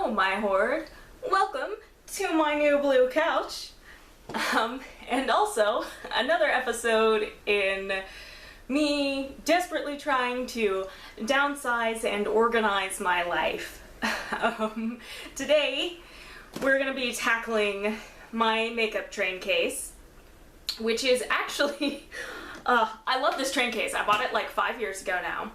Hello, my horde. Welcome to my new blue couch. And also another episode in me desperately trying to downsize and organize my life. Today we're going to be tackling my makeup train case, which is actually, I love this train case. I bought it like 5 years ago now.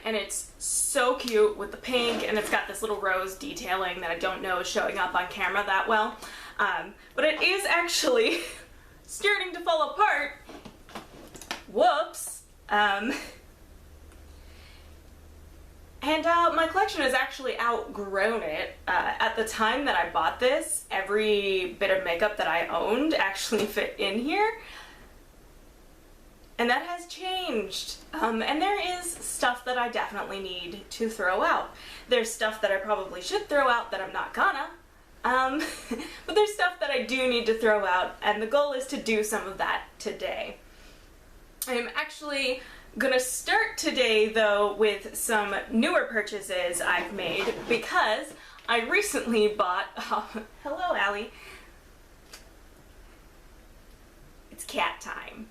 And it's so cute with the pink, and it's got this little rose detailing that I don't know is showing up on camera that well. But it is actually starting to fall apart. Whoops. And my collection has actually outgrown it. At the time that I bought this, every bit of makeup that I owned actually fit in here. And that has changed. And there is stuff that I definitely need to throw out. There's stuff that I probably should throw out that I'm not gonna. But there's stuff that I do need to throw out, and the goal is to do some of that today. I'm actually gonna start today though with some newer purchases I've made because I recently bought, hello Allie. It's cat time.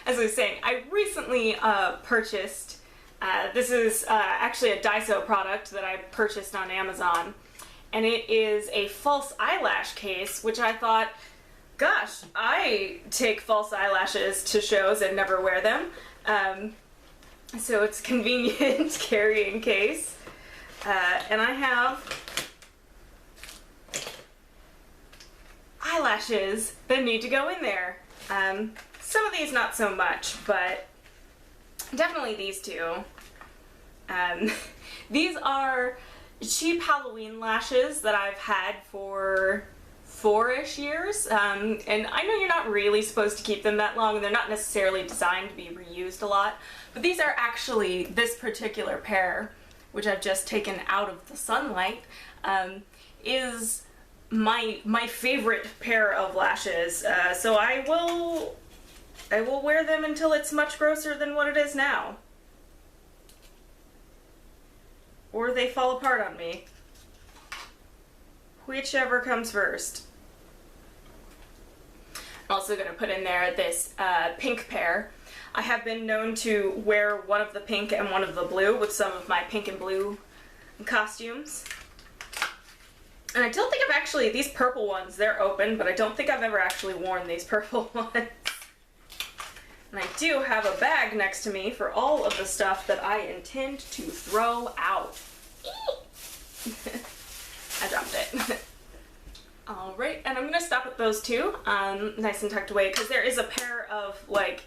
As I was saying, I recently purchased, this is actually a Daiso product that I purchased on Amazon, and it is a false eyelash case, which I thought, gosh, I take false eyelashes to shows and never wear them, so it's a convenient carrying case, and I have eyelashes that need to go in there. Some of these not so much, but definitely these two. These are cheap Halloween lashes that I've had for 4-ish years, and I know you're not really supposed to keep them that long, and they're not necessarily designed to be reused a lot, but these are actually, this particular pair, which I've just taken out of the sunlight, is my favorite pair of lashes, so I will wear them until it's much grosser than what it is now. Or they fall apart on me. Whichever comes first. I'm also going to put in there this pink pair. I have been known to wear one of the pink and one of the blue with some of my pink and blue costumes. And I don't think I've actually, these purple ones, they're open, but I don't think I've ever actually worn these purple ones. And I do have a bag next to me for all of the stuff that I intend to throw out. I dropped it. Alright, and I'm going to stop at those two, nice and tucked away, because there is a pair of, like,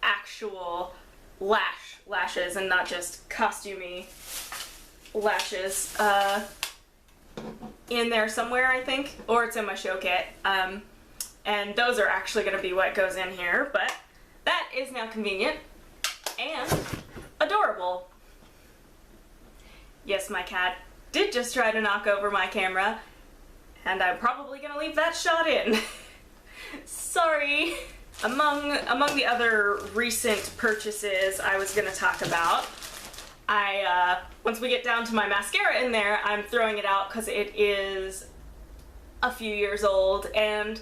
actual lashes and not just costumey lashes, in there somewhere, I think, or it's in my show kit, and those are actually going to be what goes in here, but that is now convenient and adorable. Yes, my cat did just try to knock over my camera, and I'm probably going to leave that shot in. Sorry. Among the other recent purchases I was going to talk about, once we get down to my mascara in there, I'm throwing it out because it is a few years old, and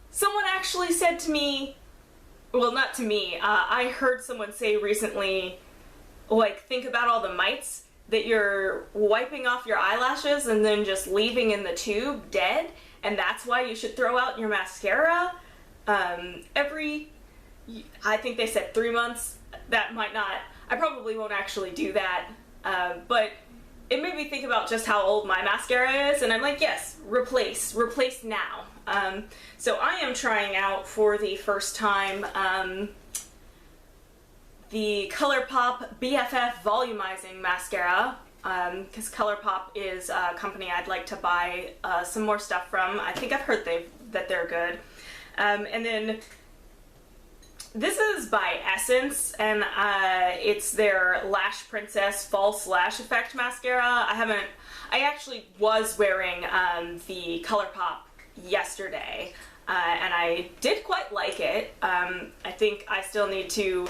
someone actually said to me, well, not to me, I heard someone say recently, like, think about all the mites that you're wiping off your eyelashes and then just leaving in the tube dead, and that's why you should throw out your mascara every, I think they said 3 months. That might not, I probably won't actually do that, but it made me think about just how old my mascara is, and I'm like, yes, replace now. So I am trying out for the first time the ColourPop BFF Volumizing Mascara, because ColourPop is a company I'd like to buy some more stuff from. I think I've heard that they're good. And then this is by Essence, and it's their Lash Princess False Lash Effect Mascara. I actually was wearing the ColourPop yesterday, and I did quite like it. I think I still need to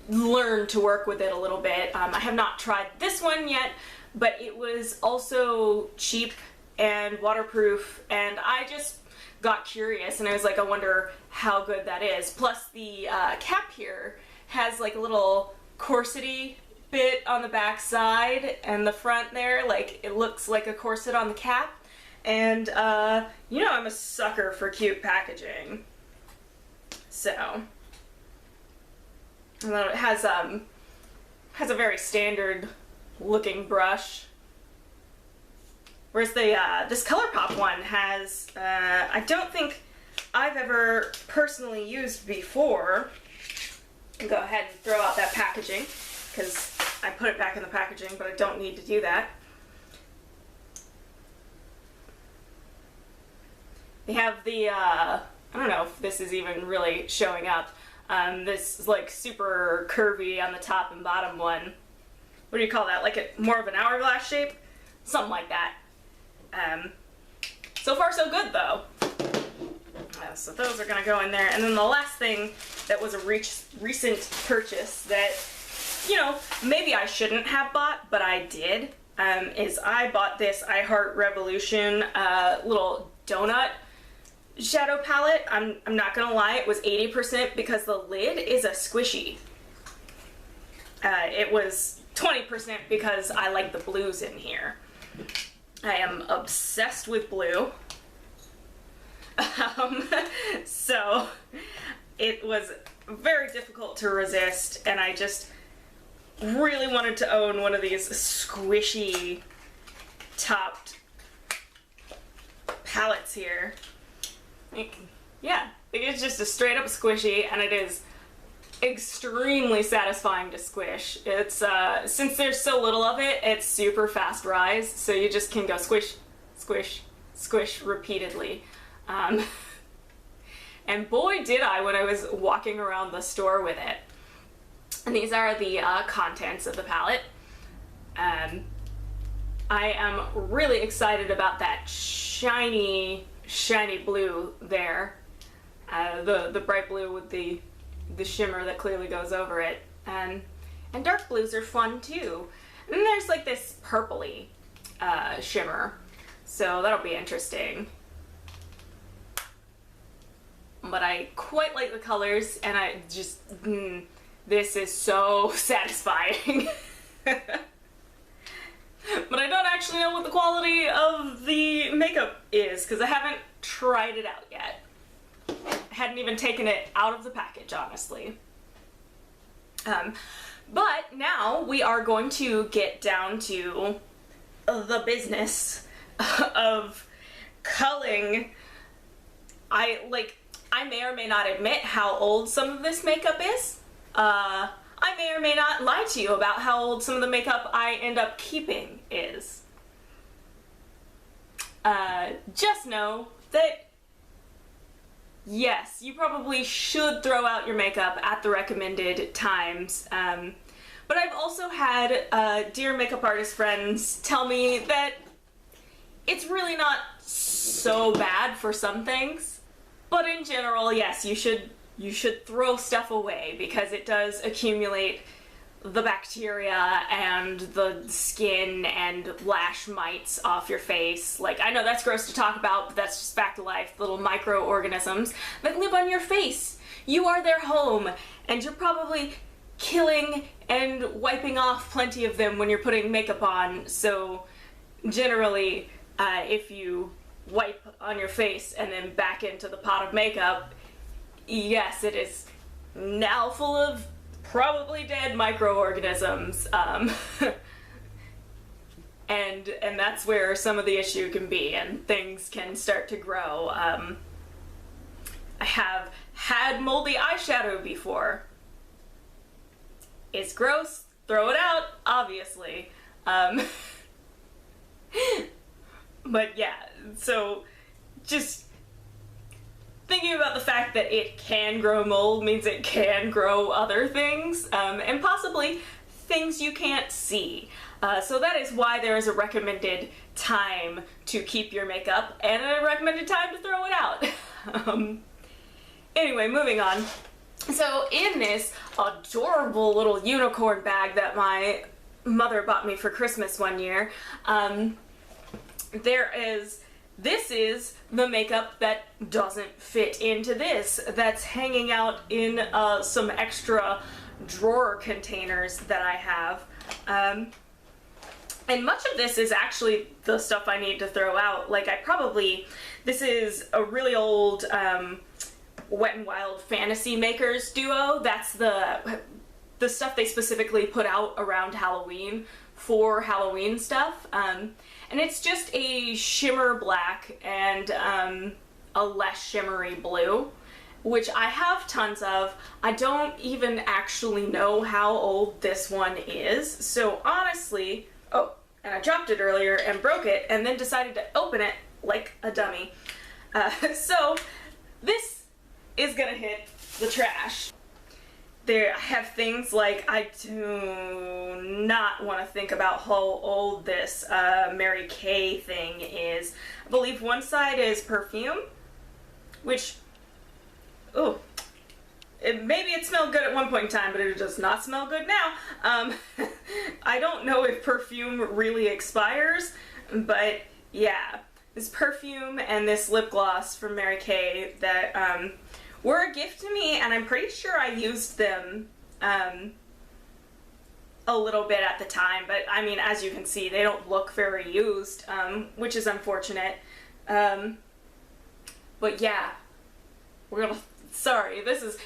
learn to work with it a little bit. I have not tried this one yet, but it was also cheap and waterproof, and I just got curious and I was like, I wonder how good that is. Plus the cap here has like a little corsety bit on the back side and the front there, like it looks like a corset on the cap. And you know I'm a sucker for cute packaging. So, and then it has a very standard looking brush. Whereas the this ColourPop one has, I don't think I've ever personally used before. I'll go ahead and throw out that packaging because I put it back in the packaging, but I don't need to do that. They have the, I don't know if this is even really showing up, this is like super curvy on the top and bottom one. What do you call that? Like more of an hourglass shape? Something like that. So far so good though. So those are gonna go in there. And then the last thing that was a recent purchase that, you know, maybe I shouldn't have bought, but I did, is I bought this I Heart Revolution little donut shadow palette. I'm not gonna lie, it was 80% because the lid is a squishy. It was 20% because I like the blues in here. I am obsessed with blue. So it was very difficult to resist, and I just really wanted to own one of these squishy topped palettes here. Yeah, it's just a straight up squishy, and it is extremely satisfying to squish. It's since there's so little of it, it's super fast rise, so you just can go squish, squish, squish repeatedly. And boy did I when I was walking around the store with it. And these are the contents of the palette. I am really excited about that shiny blue there. The bright blue with the shimmer that clearly goes over it. And dark blues are fun too. And then there's like this purpley shimmer. So that'll be interesting. But I quite like the colors, and I just, this is so satisfying. But I don't actually know what the quality of the makeup is, because I haven't tried it out yet. I hadn't even taken it out of the package, honestly. But now we are going to get down to the business of culling. I may or may not admit how old some of this makeup is. I may or may not lie to you about how old some of the makeup I end up keeping is. Just know that, yes, you probably should throw out your makeup at the recommended times. But I've also had dear makeup artist friends tell me that it's really not so bad for some things. But in general, yes, you should throw stuff away because it does accumulate the bacteria and the skin and lash mites off your face. Like, I know that's gross to talk about, but that's just fact of life. Little microorganisms that live on your face. You are their home, and you're probably killing and wiping off plenty of them when you're putting makeup on. So generally, if you wipe on your face and then back into the pot of makeup, yes, it is now full of probably dead microorganisms, and that's where some of the issue can be, and things can start to grow. I have had moldy eyeshadow before. It's gross, throw it out, obviously. But yeah, so just thinking about the fact that it can grow mold means it can grow other things, and possibly things you can't see. So that is why there is a recommended time to keep your makeup and a recommended time to throw it out. Anyway, moving on. So in this adorable little unicorn bag that my mother bought me for Christmas one year. This is the makeup that doesn't fit into this, that's hanging out in some extra drawer containers that I have. And much of this is actually the stuff I need to throw out. Like, this is a really old Wet n Wild Fantasy Makers duo. That's the stuff they specifically put out around Halloween for Halloween stuff. And it's just a shimmer black and a less shimmery blue, which I have tons of. I don't even actually know how old this one is. So honestly, oh, and I dropped it earlier and broke it and then decided to open it like a dummy. So this is gonna hit the trash. I have things like, I do not want to think about how old this Mary Kay thing is. I believe one side is perfume, which, ooh, maybe it smelled good at one point in time, but it does not smell good now. I don't know if perfume really expires, but yeah, this perfume and this lip gloss from Mary Kay that were a gift to me, and I'm pretty sure I used them a little bit at the time, but I mean, as you can see, they don't look very used, which is unfortunate. But yeah, sorry, this is,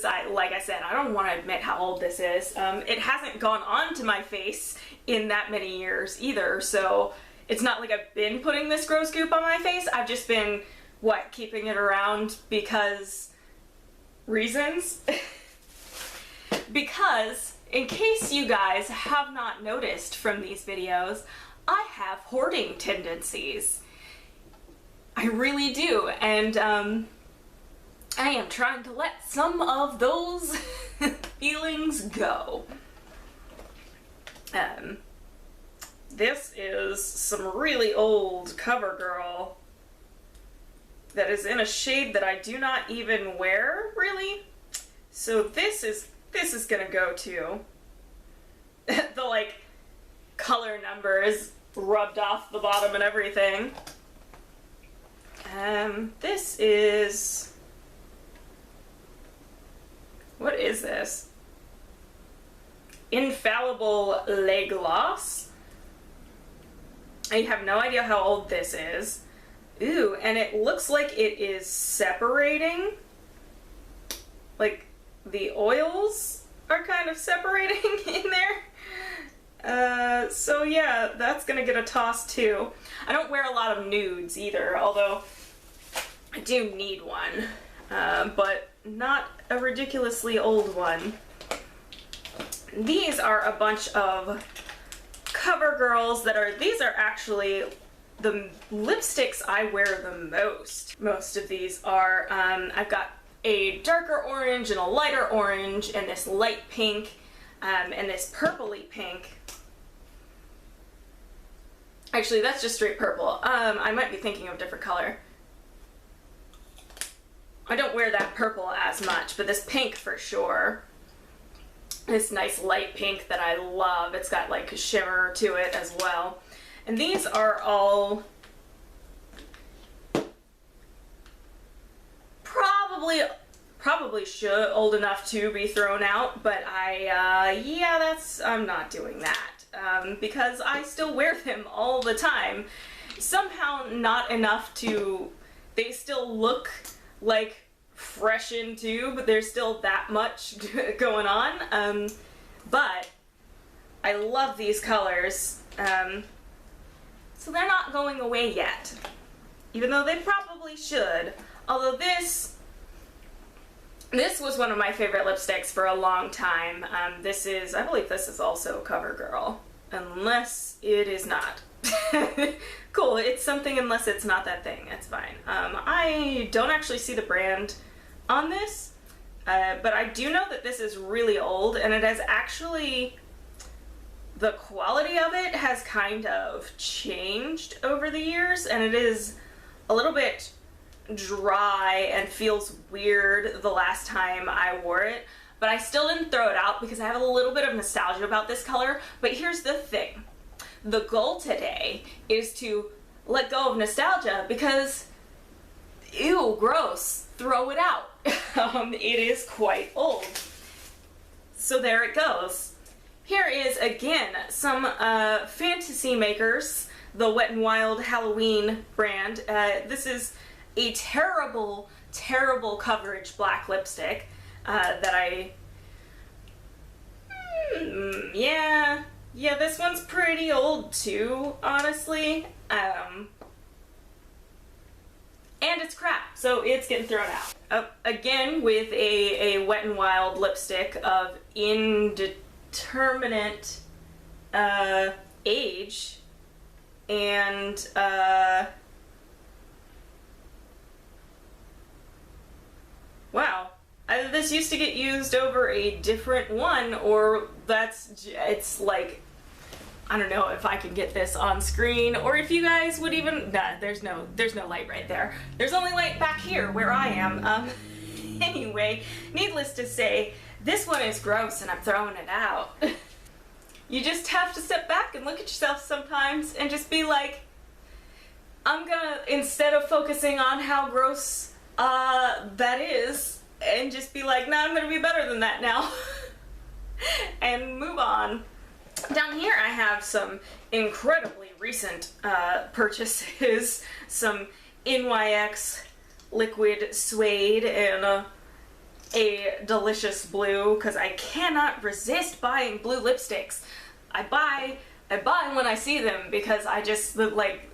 like I said, I don't want to admit how old this is. It hasn't gone onto my face in that many years either, so it's not like I've been putting this Gross Goop on my face. I've just been, keeping it around because reasons? Because, in case you guys have not noticed from these videos, I have hoarding tendencies. I really do, and I am trying to let some of those feelings go. This is some really old CoverGirl that is in a shade that I do not even wear, really. So this is gonna go to the, like, color number is rubbed off the bottom and everything. This is, what is this? Infallible Le Gloss. I have no idea how old this is. Ooh, and it looks like it is separating. Like, the oils are kind of separating in there. So yeah, that's gonna get a toss too. I don't wear a lot of nudes either, although I do need one, but not a ridiculously old one. These are a bunch of CoverGirls these are actually the lipsticks I wear the most. Most of these are, I've got a darker orange and a lighter orange and this light pink and this purpley pink. Actually, that's just straight purple. I might be thinking of a different color. I don't wear that purple as much, but this pink for sure. This nice light pink that I love. It's got like a shimmer to it as well. And these are all probably old enough to be thrown out, but I'm not doing that because I still wear them all the time. Somehow not enough to, they still look like fresh in tube, there's still that much going on, but I love these colors. So they're not going away yet, even though they probably should. Although this was one of my favorite lipsticks for a long time. I believe this is also CoverGirl, unless it is not. Cool, it's something unless it's not that thing, it's fine. I don't actually see the brand on this, but I do know that this is really old, and it has actually, the quality of it has kind of changed over the years, and it is a little bit dry and feels weird the last time I wore it. but I still didn't throw it out because I have a little bit of nostalgia about this color. But here's the thing. The goal today is to let go of nostalgia because, ew, gross, throw it out. It is quite old. So there it goes. Here is, again, some Fantasy Makers, the Wet n Wild Halloween brand. This is a terrible, terrible coverage black lipstick that I... Yeah, this one's pretty old too, honestly. And it's crap, so it's getting thrown out. Again, with a Wet n Wild lipstick of indeterminate age, and wow. Either this used to get used over a different one, or it's like, I don't know if I can get this on screen, or if you guys would even, nah, there's no light right there. There's only light back here where I am. Anyway, needless to say, this one is gross and I'm throwing it out. You just have to step back and look at yourself sometimes and just be like, I'm gonna, instead of focusing on how gross that is, and just be like, nah, I'm gonna be better than that now. And move on. Down here I have some incredibly recent purchases. Some NYX liquid suede and a delicious blue, because I cannot resist buying blue lipsticks. I buy when I see them because I just, like,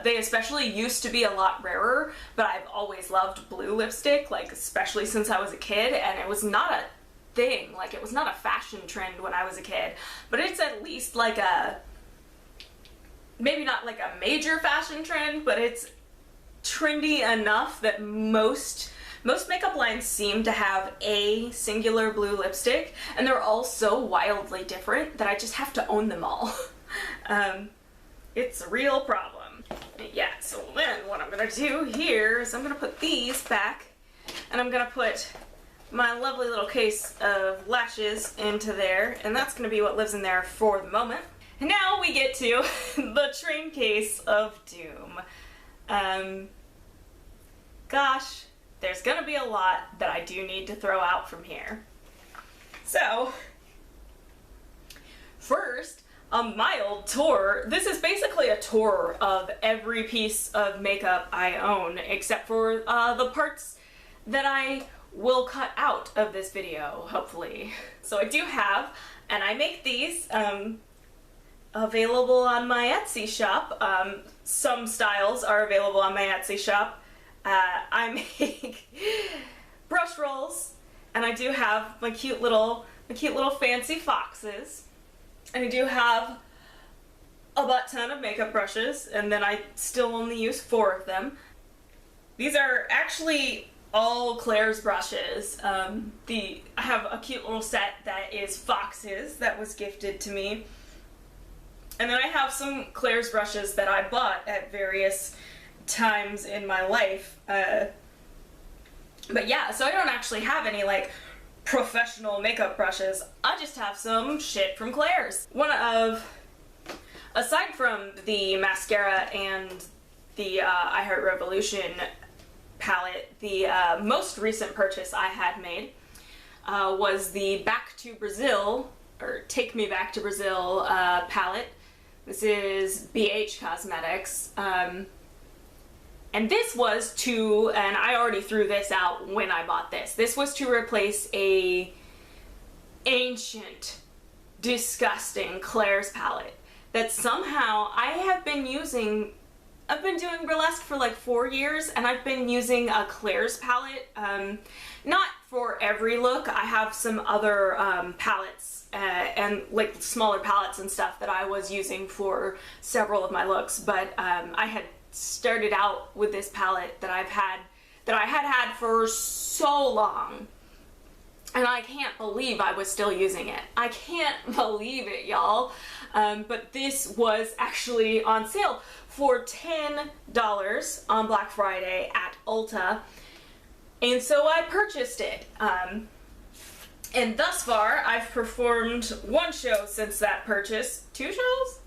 they especially used to be a lot rarer, but I've always loved blue lipstick, like, especially since I was a kid, and it was not a thing, like, it was not a fashion trend when I was a kid, but it's at least like a, maybe not like a major fashion trend, but it's trendy enough that most makeup lines seem to have a singular blue lipstick, and they're all so wildly different that I just have to own them all. It's a real problem. Yeah, so then what I'm gonna do here is I'm gonna put these back, and I'm gonna put my lovely little case of lashes into there, and that's gonna be what lives in there for the moment. And now we get to the train case of doom. Gosh, there's gonna be a lot that I do need to throw out from here. So, first, a mild tour. This is basically a tour of every piece of makeup I own, except for the parts that I will cut out of this video, hopefully. So I do have, and I make these available on my Etsy shop. Some styles are available on my Etsy shop. I make brush rolls, and I do have my cute little fancy foxes, and I do have a butt ton of makeup brushes, and then I still only use 4 of them. These are actually all Claire's brushes. I have a cute little set that is foxes that was gifted to me, and then I have some Claire's brushes that I bought at various times in my life. But yeah, so I don't actually have any like professional makeup brushes. I just have some shit from Claire's. Aside from the mascara and the I Heart Revolution palette, the most recent purchase I had made was the Back to Brazil, or Take Me Back to Brazil palette. This is BH Cosmetics. And this was to, and I already threw this out when I bought this. This was to replace a ancient, disgusting Claire's palette that somehow I have been using. I've been doing burlesque for like 4 years, and I've been using a Claire's palette. Not for every look. I have some other palettes and like smaller palettes and stuff that I was using for several of my looks, but I had started out with this palette that I had for so long, and I can't believe I was still using it. I can't believe it, y'all. But this was actually on sale for $10 on Black Friday at Ulta, and so I purchased it. And thus far, I've performed 1 show since that purchase. 2 shows?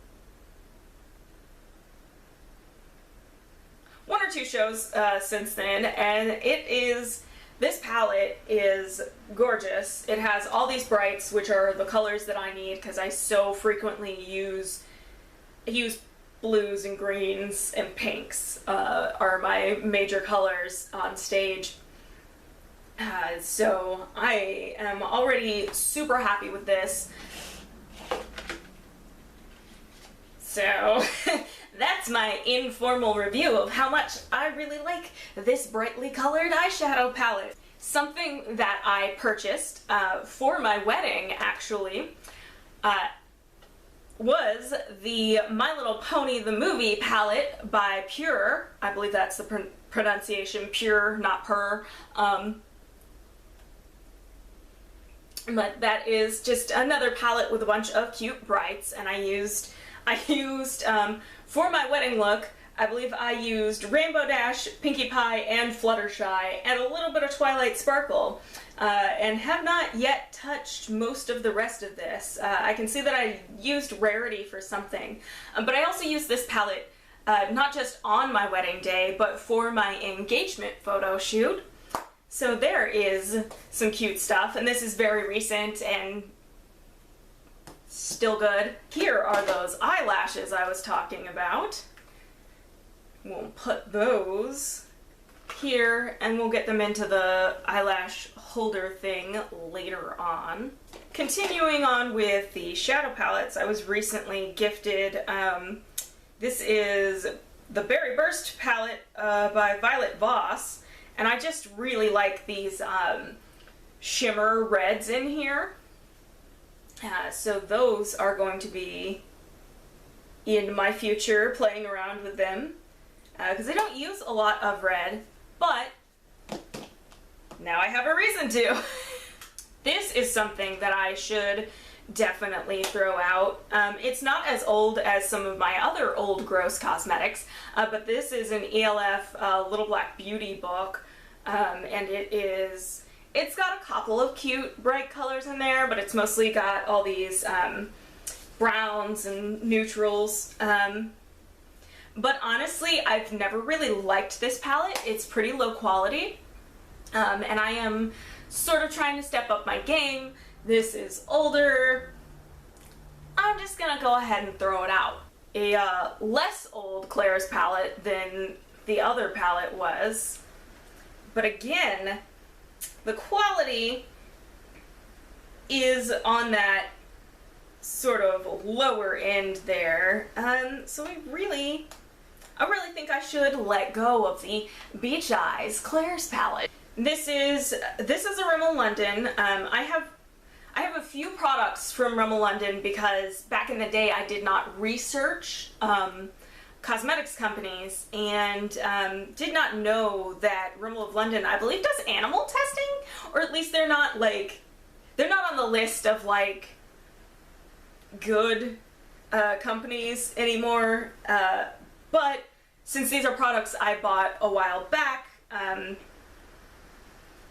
1 or 2 shows since then, and this palette is gorgeous. It has all these brights, which are the colors that I need because I so frequently use blues and greens and pinks are my major colors on stage. So I am already super happy with this. So that's my informal review of how much I really like this brightly colored eyeshadow palette. Something that I purchased for my wedding, actually, was the My Little Pony the Movie palette by Pure. I believe that's the pronunciation, Pure, not Purr. But that is just another palette with a bunch of cute brights, and I used for my wedding look, I believe I used Rainbow Dash, Pinkie Pie, and Fluttershy, and a little bit of Twilight Sparkle, and have not yet touched most of the rest of this. I can see that I used Rarity for something, but I also used this palette not just on my wedding day, but for my engagement photo shoot. So there is some cute stuff, and this is very recent and still good. Here are those eyelashes I was talking about. We'll put those here, and we'll get them into the eyelash holder thing later on. Continuing on with the shadow palettes, I was recently gifted, this is the Berry Burst palette by Violet Voss. And I just really like these shimmer reds in here. So those are going to be in my future, playing around with them. Because I don't use a lot of red, but now I have a reason to. This is something that I should definitely throw out. It's not as old as some of my other old gross cosmetics, but this is an ELF Little Black Beauty book, and it's got a couple of cute bright colors in there, but it's mostly got all these browns and neutrals. But honestly, I've never really liked this palette. It's pretty low quality, and I am sort of trying to step up my game. This is older. I'm just gonna go ahead and throw it out. A less old Claire's palette than the other palette was. But again, the quality is on that sort of lower end there. So I really think I should let go of the Beach Eyes Claire's palette. This is a Rimmel London. I have a few products from Rimmel London because back in the day I did not research cosmetics companies and did not know that Rimmel of London, I believe, does animal testing, or at least they're not on the list of like good companies anymore. But since these are products I bought a while back,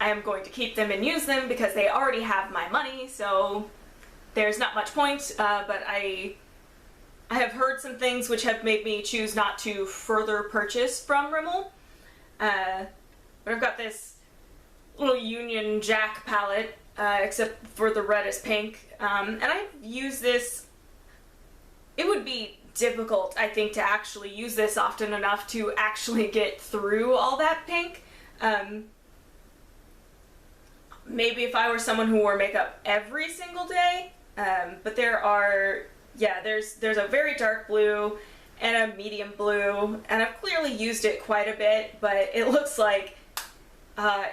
I am going to keep them and use them because they already have my money, so there's not much point, but I have heard some things which have made me choose not to further purchase from Rimmel. But I've got this little Union Jack palette, except for the red is pink, and I've used this. It would be difficult, I think, to actually use this often enough to actually get through all that pink. Maybe if I were someone who wore makeup every single day, but there's a very dark blue and a medium blue, and I've clearly used it quite a bit, but it looks like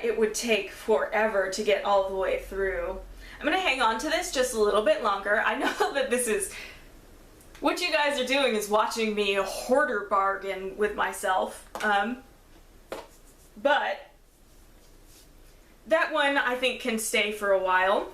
it would take forever to get all the way through. I'm gonna hang on to this just a little bit longer. I know that what you guys are doing is watching me hoarder bargain with myself, but that one I think can stay for a while.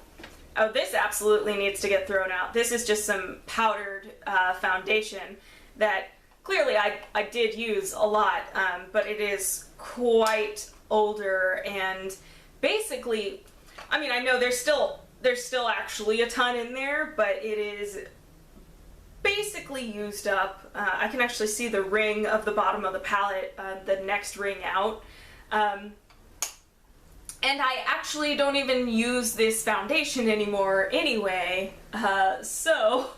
Oh, this absolutely needs to get thrown out. This is just some powdered foundation that clearly I did use a lot, but it is quite older, and basically, I mean, I know there's still there's still actually a ton in there, but it is basically used up. I can actually see the ring of the bottom of the palette, the next ring out. And I actually don't even use this foundation anymore anyway, so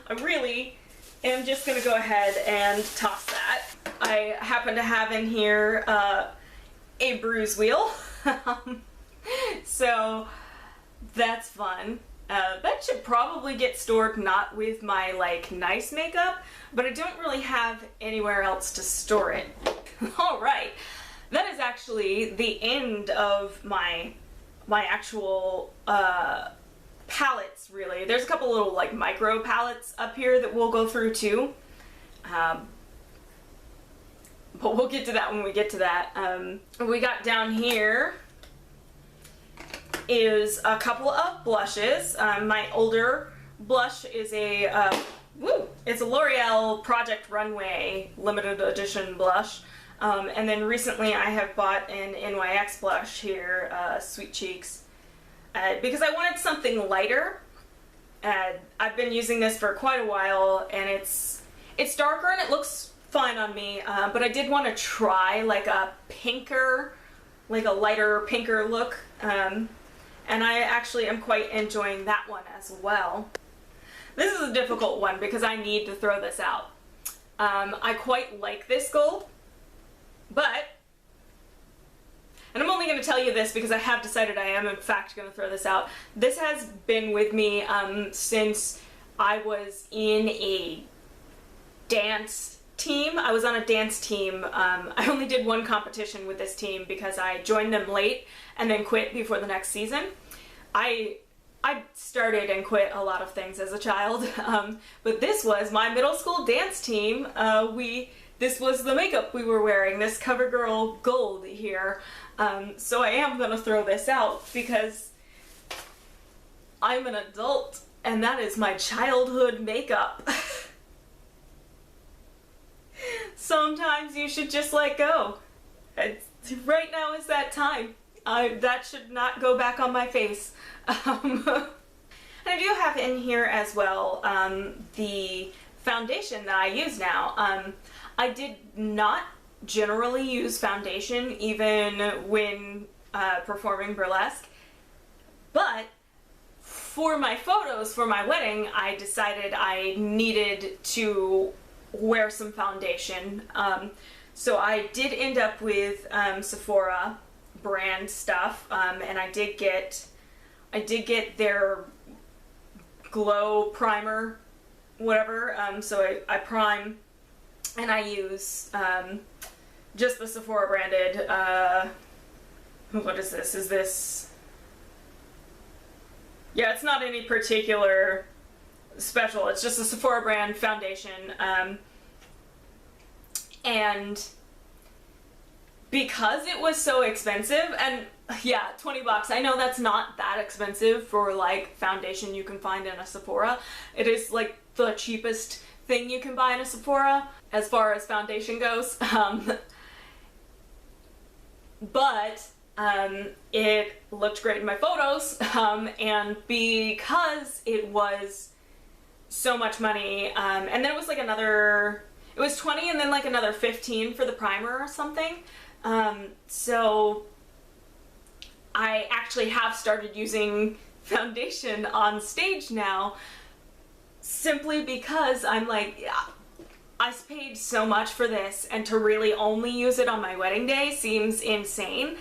I really am just gonna go ahead and toss that. I happen to have in here a bruise wheel, so that's fun. That should probably get stored not with my like nice makeup, but I don't really have anywhere else to store it. Alright, that is actually the end of my actual palettes, really. There's a couple little like micro palettes up here that we'll go through too. But we'll get to that when we get to that. We got down here is a couple of blushes. My older blush is it's a L'Oreal Project Runway limited edition blush. And then recently I have bought an NYX blush here, Sweet Cheeks, because I wanted something lighter. I've been using this for quite a while, and it's darker and it looks fine on me, but I did want to try like a pinker, like a lighter pinker look. And I actually am quite enjoying that one as well. This is a difficult one because I need to throw this out. I quite like this gold, but, and I'm only going to tell you this because I have decided I am in fact going to throw this out. This has been with me since I was in a dance team. I was on a dance team. I only did one competition with this team because I joined them late and then quit before the next season. I started and quit a lot of things as a child, but this was my middle school dance team. This was the makeup we were wearing, this CoverGirl Gold here. So I am gonna throw this out because I'm an adult and that is my childhood makeup. Sometimes you should just let go. Right now is that time. That should not go back on my face. And I do have in here as well the foundation that I use now. I did not generally use foundation even when performing burlesque, but for my photos for my wedding I decided I needed to wear some foundation. So I did end up with Sephora brand stuff, and I did get their glow primer, whatever. So I prime and I use just the Sephora branded, what is this? Is this, yeah, it's not any particular special, it's just a Sephora brand foundation, and because it was so expensive, and yeah, 20 bucks, I know that's not that expensive for like foundation you can find in a Sephora. It is like the cheapest thing you can buy in a Sephora as far as foundation goes. But it looked great in my photos, and because it was so much money, and then it was like another, it was 20 and then like another 15 for the primer or something. So I actually have started using foundation on stage now, simply because I'm like, yeah, I paid so much for this, and to really only use it on my wedding day seems insane.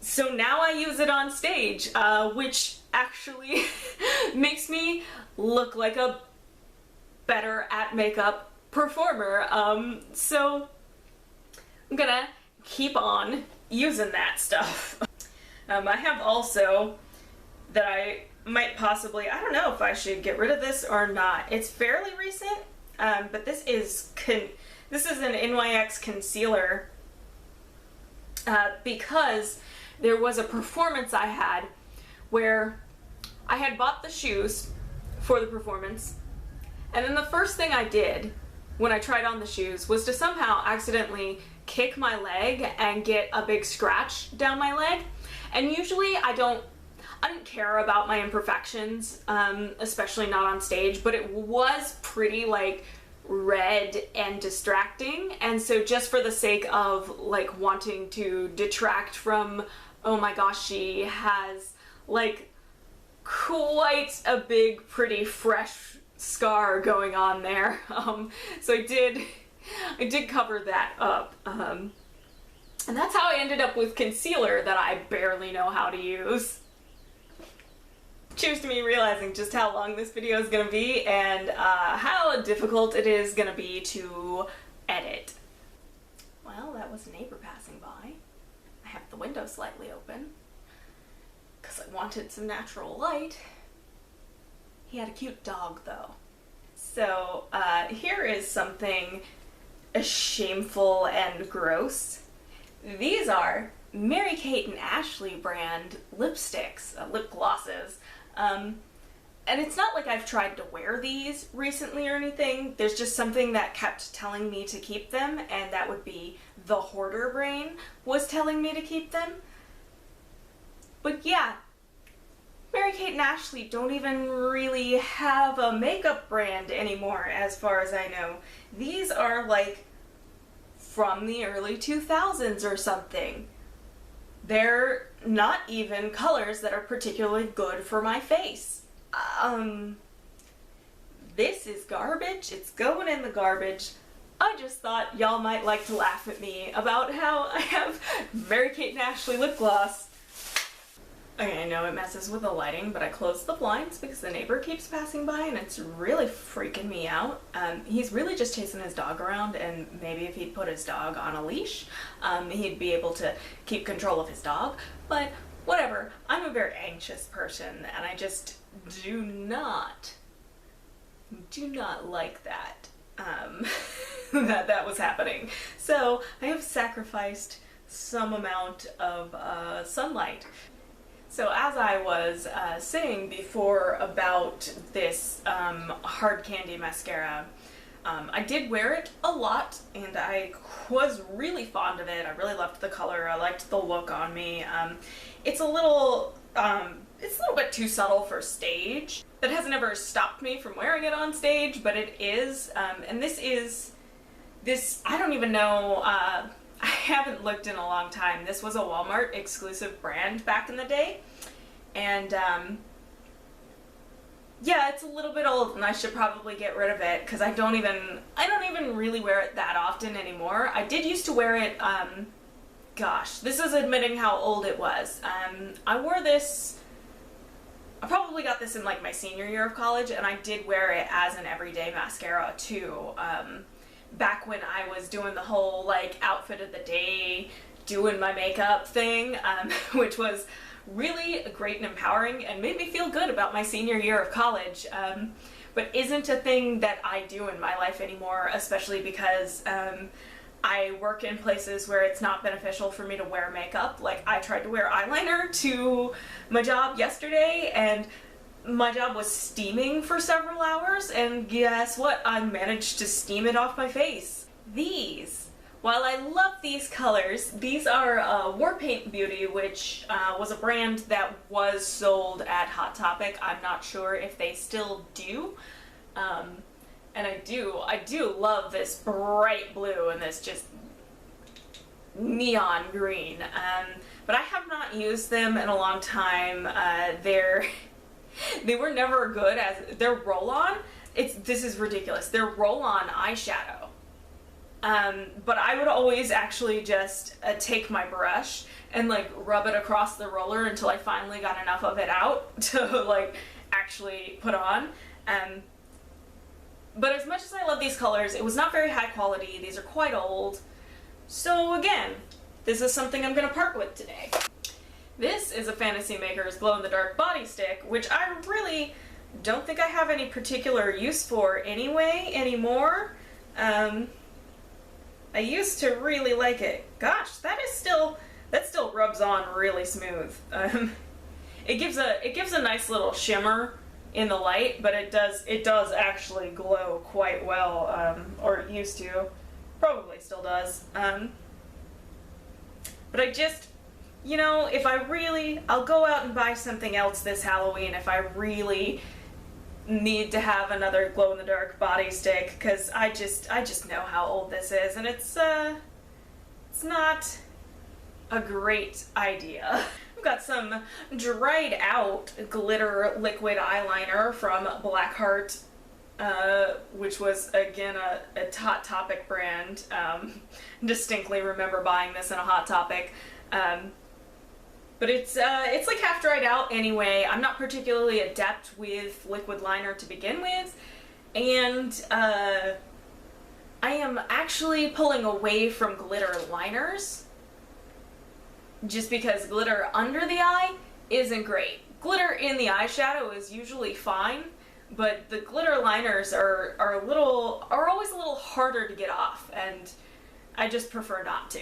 So now I use it on stage, which actually makes me look like a better at makeup performer. So I'm gonna keep on using that stuff. I have also, that I might possibly, I don't know if I should get rid of this or not. It's fairly recent, but this is an NYX concealer, because there was a performance I had where I had bought the shoes for the performance, and then the first thing I did when I tried on the shoes was to somehow accidentally kick my leg and get a big scratch down my leg. And usually I I didn't care about my imperfections, especially not on stage, but it was pretty like red and distracting, and so just for the sake of like wanting to detract from, oh my gosh, she has like quite a big, pretty fresh scar going on there. So I did cover that up. And that's how I ended up with concealer that I barely know how to use. Cheers to me realizing just how long this video is gonna be and how difficult it is gonna be to edit. Well, that was a neighbor passing by. I have the window slightly open because I wanted some natural light. He had a cute dog though. So here is something shameful and gross. These are Mary-Kate and Ashley brand lipsticks, lip glosses. And it's not like I've tried to wear these recently or anything. There's just something that kept telling me to keep them, and that would be the hoarder brain was telling me to keep them. But yeah, Mary-Kate and Ashley don't even really have a makeup brand anymore as far as I know. These are like from the early 2000s or something. They're not even colors that are particularly good for my face. This is garbage. It's going in the garbage. I just thought y'all might like to laugh at me about how I have Mary-Kate and Ashley lip gloss. Okay, I know it messes with the lighting, but I closed the blinds because the neighbor keeps passing by and it's really freaking me out. He's really just chasing his dog around, and maybe if he'd put his dog on a leash, he'd be able to keep control of his dog, but whatever. I'm a very anxious person and I just do not like that, that was happening. So I have sacrificed some amount of sunlight. So as I was saying before about this hard candy mascara, I did wear it a lot and I was really fond of it. I really loved the color. I liked the look on me. It's a little bit too subtle for stage. That hasn't ever stopped me from wearing it on stage, but it is, and this, I don't even know, I haven't looked in a long time. This was a Walmart exclusive brand back in the day, and yeah, it's a little bit old and I should probably get rid of it because I don't even really wear it that often anymore. I did used to wear it, gosh, this is admitting how old it was. I wore this, I probably got this in like my senior year of college, and I did wear it as an everyday mascara too. Back when I was doing the whole like outfit of the day, doing my makeup thing, which was really great and empowering and made me feel good about my senior year of college, but isn't a thing that I do in my life anymore, especially because I work in places where it's not beneficial for me to wear makeup. Like, I tried to wear eyeliner to my job yesterday and my job was steaming for several hours, and guess what? I managed to steam it off my face. These, while I love these colors, these are War Paint Beauty, which was a brand that was sold at Hot Topic. I'm not sure if they still do. And I do love this bright blue and this just neon green. But I have not used them in a long time. They were never good as their roll-on. This is ridiculous. Their roll-on eyeshadow. But I would always actually just take my brush and like rub it across the roller until I finally got enough of it out to like actually put on. But as much as I love these colors, it was not very high quality. These are quite old. So again, this is something I'm gonna part with today. This is a Fantasy Makers glow-in-the-dark body stick, which I really don't think I have any particular use for anymore. I used to really like it. Gosh, that still rubs on really smooth. It gives a nice little shimmer in the light, but it does actually glow quite well, or it used to. Probably still does. But you know, I'll go out and buy something else this Halloween if I really need to have another glow-in-the-dark body stick, because I just know how old this is, and it's not a great idea. I've got some dried out glitter liquid eyeliner from Blackheart, which was, again, a Hot Topic brand. Distinctly remember buying this in a Hot Topic. But it's like half dried out anyway. I'm not particularly adept with liquid liner to begin with, and I am actually pulling away from glitter liners just because glitter under the eye isn't great. Glitter in the eyeshadow is usually fine, but the glitter liners are always a little harder to get off, and I just prefer not to.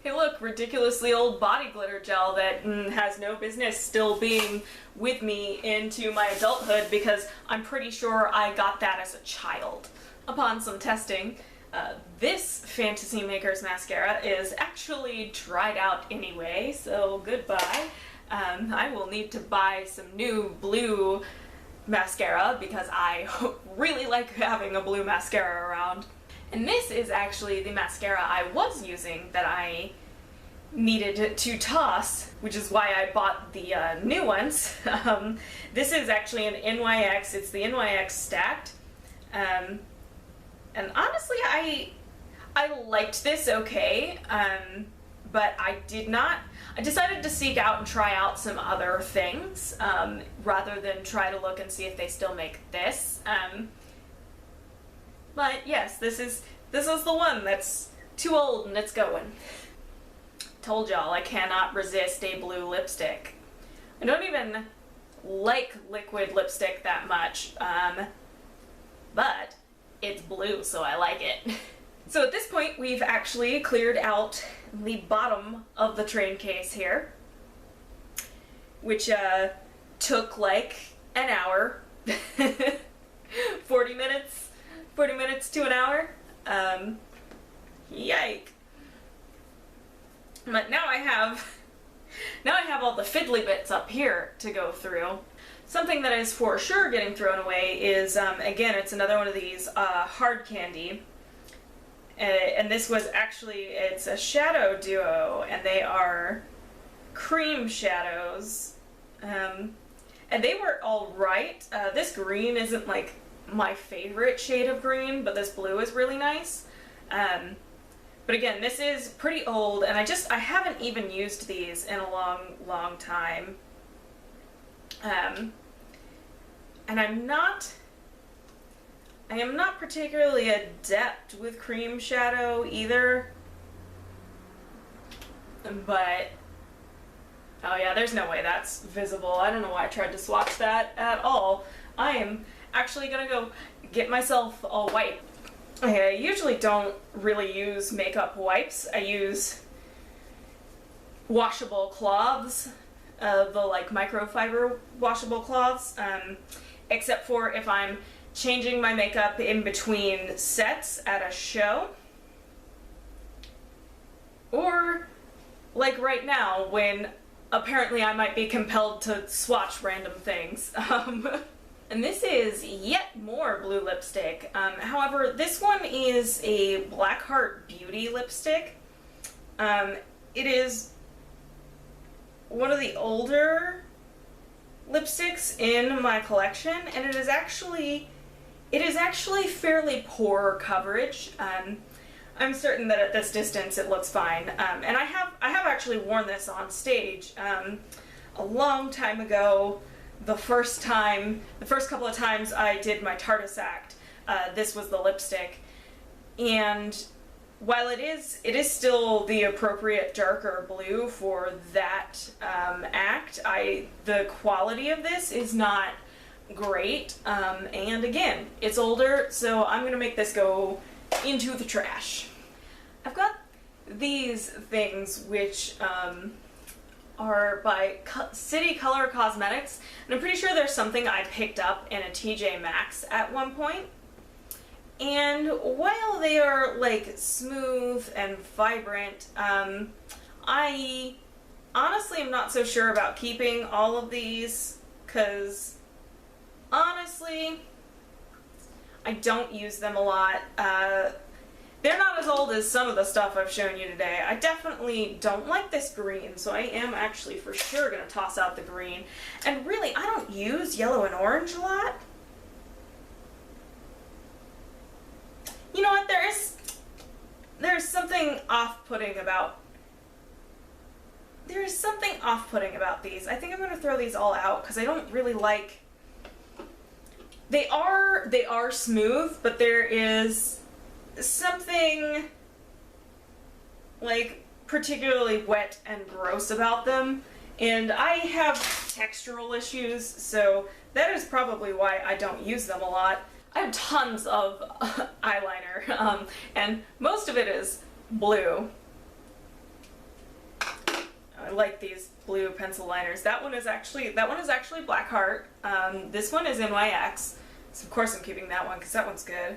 Hey look, ridiculously old body glitter gel that has no business still being with me into my adulthood, because I'm pretty sure I got that as a child. Upon some testing, this Fantasy Makers mascara is actually dried out anyway, so goodbye. I will need to buy some new blue mascara because I really like having a blue mascara around. And this is actually the mascara I was using that I needed to toss, which is why I bought the new ones. This is actually an NYX. It's the NYX Stacked. And honestly, I liked this okay, but I decided to seek out and try out some other things, rather than try to look and see if they still make this. But yes, this is the one that's too old and it's going. Told y'all I cannot resist a blue lipstick. I don't even like liquid lipstick that much, but it's blue, so I like it. So at this point, we've actually cleared out the bottom of the train case here, which took like an hour, 40 minutes to an hour. Yike. But now I have all the fiddly bits up here to go through. Something that is for sure getting thrown away is, again, it's another one of these hard candy. And this was actually, it's a shadow duo, and they are cream shadows. And they were alright. This green isn't like my favorite shade of green, but this blue is really nice. But again, this is pretty old, and I haven't even used these in a long time. And I am not particularly adept with cream shadow either, but, oh yeah, there's no way that's visible. I don't know why I tried to swatch that at all. I am actually gonna go get myself a wipe. I usually don't really use makeup wipes. I use washable cloths, the like microfiber washable cloths, except for if I'm changing my makeup in between sets at a show, or like right now when apparently I might be compelled to swatch random things. And this is yet more blue lipstick. However, this one is a Blackheart Beauty lipstick. It is one of the older lipsticks in my collection, and it is actually fairly poor coverage. I'm certain that at this distance it looks fine. And I have actually worn this on stage a long time ago. The first couple of times I did my TARDIS act, this was the lipstick, and while it is still the appropriate darker blue for that act, the quality of this is not great, and again, it's older, so I'm gonna make this go into the trash. I've got these things which are by City Color Cosmetics, and I'm pretty sure there's something I picked up in a TJ Maxx at one point. And while they are like smooth and vibrant, I honestly am not so sure about keeping all of these, because honestly, I don't use them a lot. They're not as old as some of the stuff I've shown you today. I definitely don't like this green, so I am actually for sure going to toss out the green. And really, I don't use yellow and orange a lot. You know what, there's something off-putting about these. I think I'm going to throw these all out because I don't really like... They are smooth, but there is something like particularly wet and gross about them, and I have textural issues, so that is probably why I don't use them a lot. I have tons of eyeliner, and most of it is blue. I like these blue pencil liners. That one is actually Blackheart. This one is NYX, so of course I'm keeping that one because that one's good.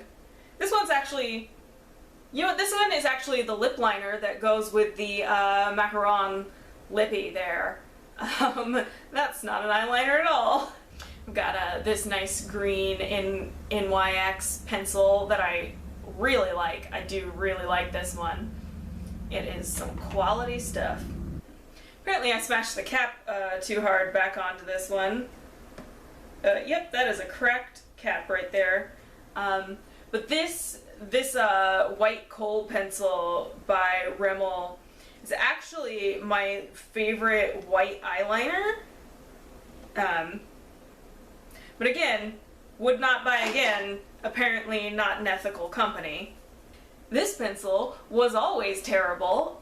This one's actually, you know, this one is actually the lip liner that goes with the Macaron lippy there. That's not an eyeliner at all. I've got this nice green NYX pencil that I really like. I do really like this one. It is some quality stuff. Apparently I smashed the cap too hard back onto this one. Yep, that is a cracked cap right there. But this white kohl pencil by Rimmel is actually my favorite white eyeliner. But again, would not buy again, apparently not an ethical company. This pencil was always terrible,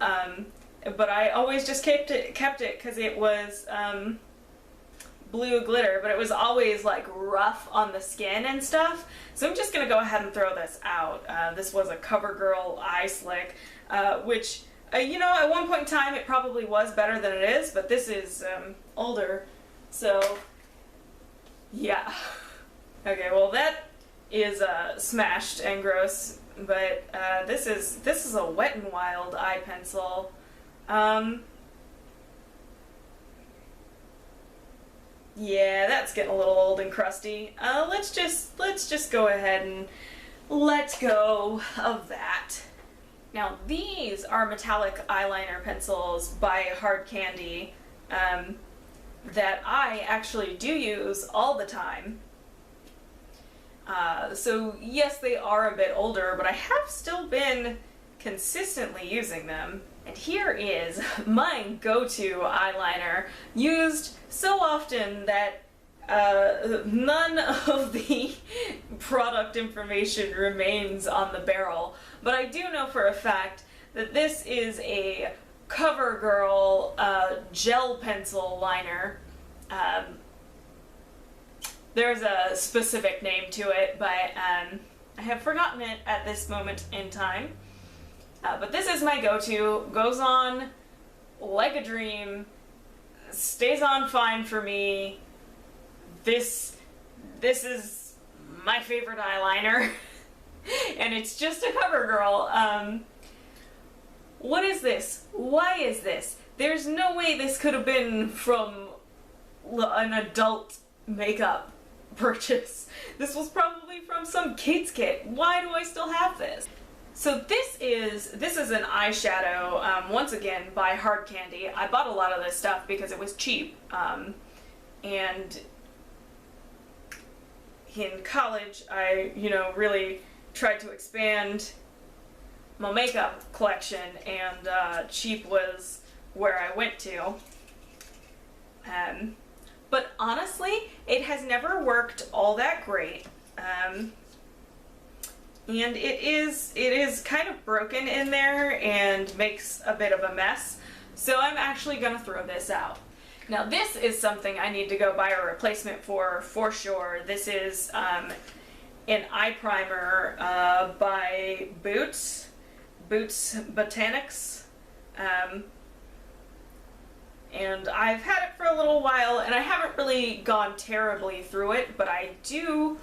but I always just kept it because it was blue glitter, but it was always like rough on the skin and stuff. So I'm just gonna go ahead and throw this out. This was a CoverGirl Eye Slick, which, you know, at one point in time it probably was better than it is, but this is older, so yeah. Okay, well that is smashed and gross, but this is a Wet n Wild eye pencil. Yeah, that's getting a little old and crusty. Let's just go ahead and let go of that. Now these are metallic eyeliner pencils by Hard Candy that I actually do use all the time. So yes, they are a bit older, but I have still been consistently using them. And here is my go-to eyeliner, used so often that none of the product information remains on the barrel. But I do know for a fact that this is a CoverGirl gel pencil liner. There's a specific name to it, but I have forgotten it at this moment in time. But this is my go-to, goes on like a dream, stays on fine for me. This is my favorite eyeliner, and it's just a CoverGirl. What is this? Why is this? There's no way this could have been from an adult makeup purchase. This was probably from some kids kit. Why do I still have this? So this is an eyeshadow, once again, by Hard Candy. I bought a lot of this stuff because it was cheap, and in college I, you know, really tried to expand my makeup collection, and cheap was where I went to. But honestly, it has never worked all that great. And it is kind of broken in there and makes a bit of a mess. So I'm actually gonna throw this out. Now this is something I need to go buy a replacement for sure. This is an eye primer by Boots Botanics. And I've had it for a little while, and I haven't really gone terribly through it, but I do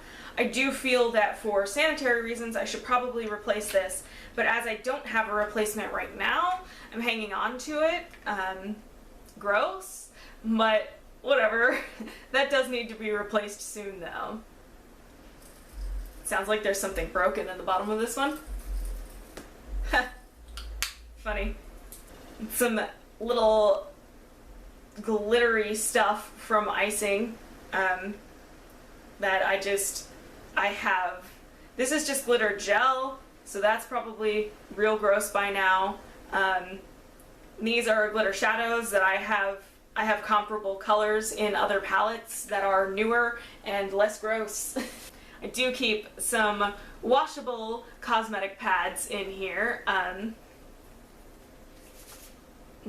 feel that for sanitary reasons I should probably replace this. But as I don't have a replacement right now, I'm hanging on to it. gross, but whatever. That does need to be replaced soon though. Sounds like there's something broken in the bottom of this one. Funny. Some little glittery stuff from icing that I have. This is just glitter gel, so that's probably real gross by now. These are glitter shadows that I have comparable colors in other palettes that are newer and less gross. I do keep some washable cosmetic pads in here,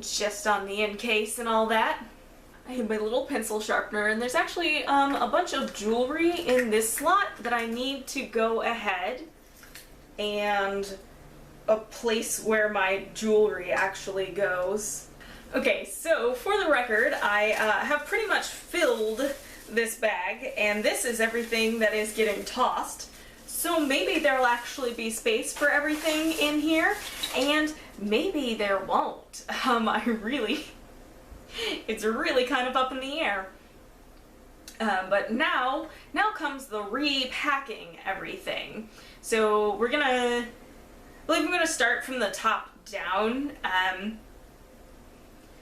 just on the in case and all that. I have my little pencil sharpener, and there's actually a bunch of jewelry in this slot that I need to go ahead and a place where my jewelry actually goes. Okay, so for the record, I have pretty much filled this bag, and this is everything that is getting tossed. So maybe there'll actually be space for everything in here, and maybe there won't. It's really kind of up in the air. But now comes the repacking everything. So I believe I'm gonna start from the top down,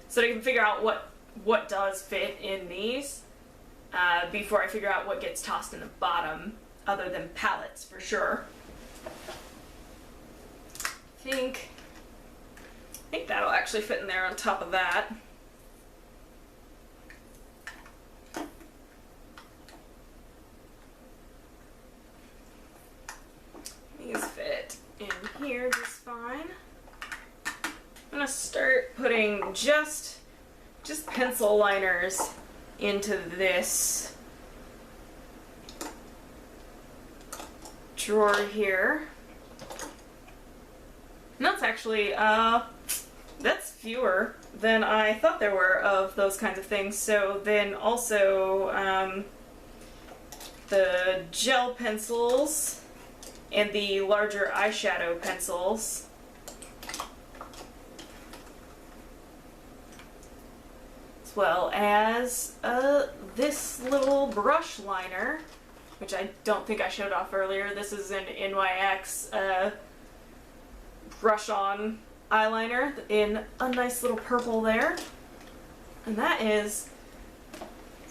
so that I can figure out what does fit in these, before I figure out what gets tossed in the bottom, other than palettes for sure. I think that'll actually fit in there on top of that. These fit in here just fine. I'm gonna start putting just pencil liners into this drawer here. And that's actually, that's fewer than I thought there were of those kinds of things. So then also, the gel pencils and the larger eyeshadow pencils. As well as this little brush liner, which I don't think I showed off earlier. This is an NYX brush on eyeliner in a nice little purple there. And it's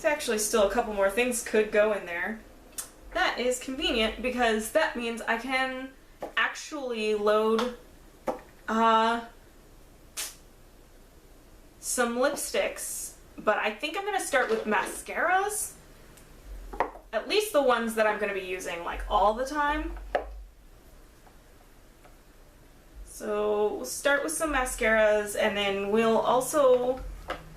actually still a couple more things could go in there. That is convenient because that means I can actually load some lipsticks, but I think I'm going to start with mascaras, at least the ones that I'm going to be using like all the time. So we'll start with some mascaras, and then we'll also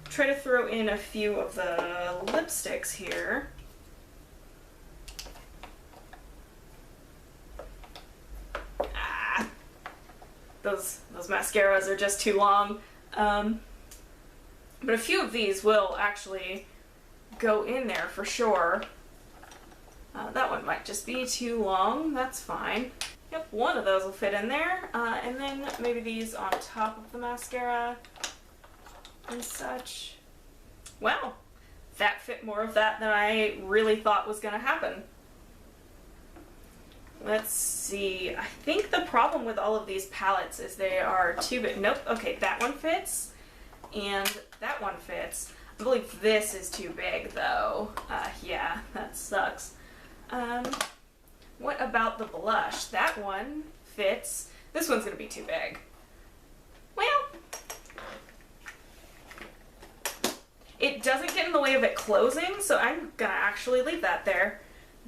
try to throw in a few of the lipsticks here. Those mascaras are just too long. But a few of these will actually go in there for sure. That one might just be too long. That's fine. Yep, one of those will fit in there. And then maybe these on top of the mascara and such. Wow, that fit more of that than I really thought was going to happen. Let's see. I think the problem with all of these palettes is they are too big. Nope. Okay, that one fits. And that one fits. I believe this is too big, though. Yeah, that sucks. What about the blush? That one fits. This one's going to be too big. Well, it doesn't get in the way of it closing, so I'm going to actually leave that there.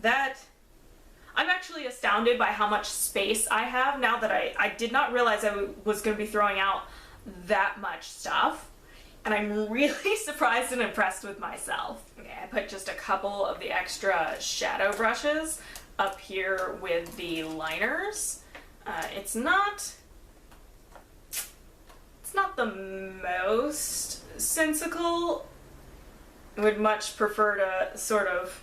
I'm actually astounded by how much space I have now that I did not realize I was going to be throwing out that much stuff. And I'm really surprised and impressed with myself. Okay, I put just a couple of the extra shadow brushes up here with the liners. It's not the most sensical. I would much prefer to sort of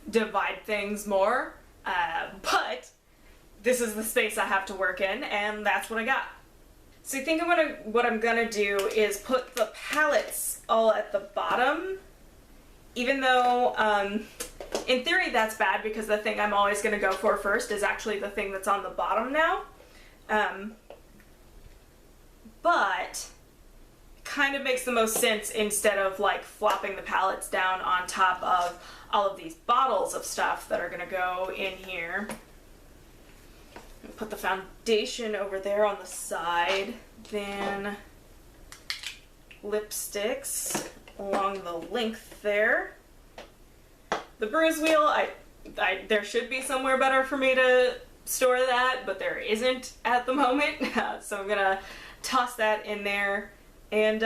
divide things more, but this is the space I have to work in, and that's what I got. So I think what I'm gonna do is put the palettes all at the bottom, even though in theory that's bad because the thing I'm always gonna go for first is actually the thing that's on the bottom now. But it kind of makes the most sense instead of like flopping the palettes down on top of all of these bottles of stuff that are gonna go in here. Put the foundation over there on the side, then lipsticks along the length there. The bruise wheel, there should be somewhere better for me to store that, but there isn't at the moment, so I'm gonna toss that in there. And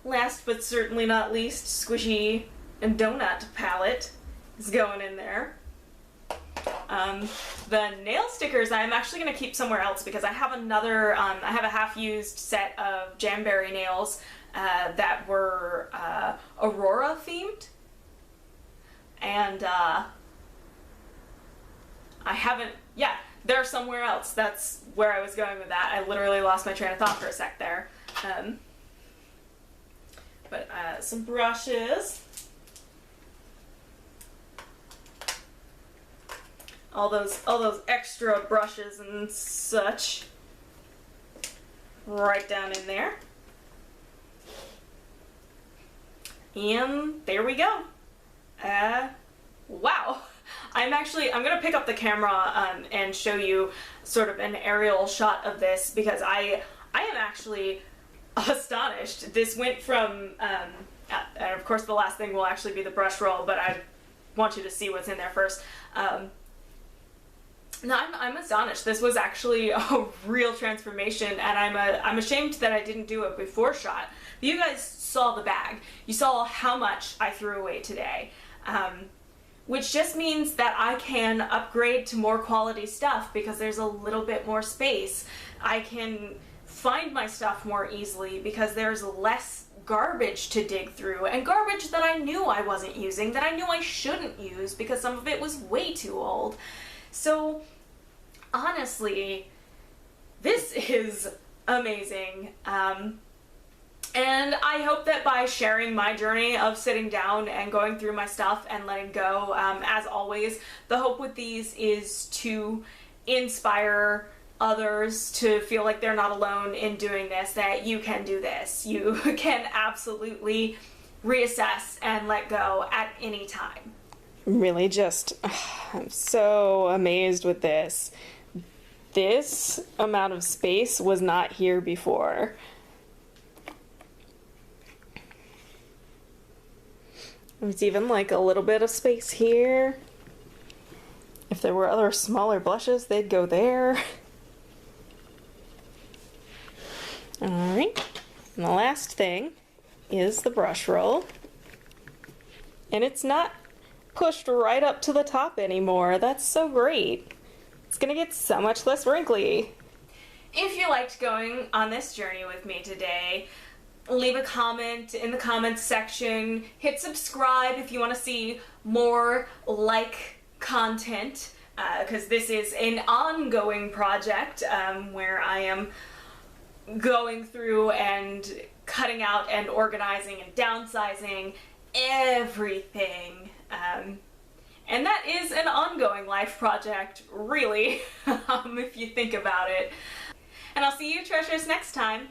last but certainly not least, squishy and donut palette is going in there. The nail stickers I'm actually going to keep somewhere else because I have another, I have a half-used set of Jamberry nails that were Aurora themed, and I haven't, yeah, they're somewhere else. That's where I was going with that. I literally lost my train of thought for a sec there. But some brushes. All those extra brushes and such right down in there. And there we go. Wow. I'm gonna pick up the camera and show you sort of an aerial shot of this because I am actually astonished. This went from, and of course the last thing will actually be the brush roll, but I want you to see what's in there first. No, I'm astonished. This was actually a real transformation, and I'm ashamed that I didn't do it before shot. You guys saw the bag. You saw how much I threw away today, which just means that I can upgrade to more quality stuff because there's a little bit more space. I can find my stuff more easily because there's less garbage to dig through, and garbage that I knew I wasn't using, that I knew I shouldn't use because some of it was way too old. So honestly, this is amazing. And I hope that by sharing my journey of sitting down and going through my stuff and letting go, as always, the hope with these is to inspire others to feel like they're not alone in doing this, that you can do this. You can absolutely reassess and let go at any time. Really just, I'm so amazed with this. This amount of space was not here before. There's even like a little bit of space here. If there were other smaller blushes, they'd go there. Alright, and the last thing is the brush roll. And it's not pushed right up to the top anymore. That's so great. It's gonna get so much less wrinkly. If you liked going on this journey with me today, leave a comment in the comments section. Hit subscribe if you want to see more like content, because this is an ongoing project where I am going through and cutting out and organizing and downsizing everything. And that is an ongoing life project, really, if you think about it. And I'll see you treasures next time.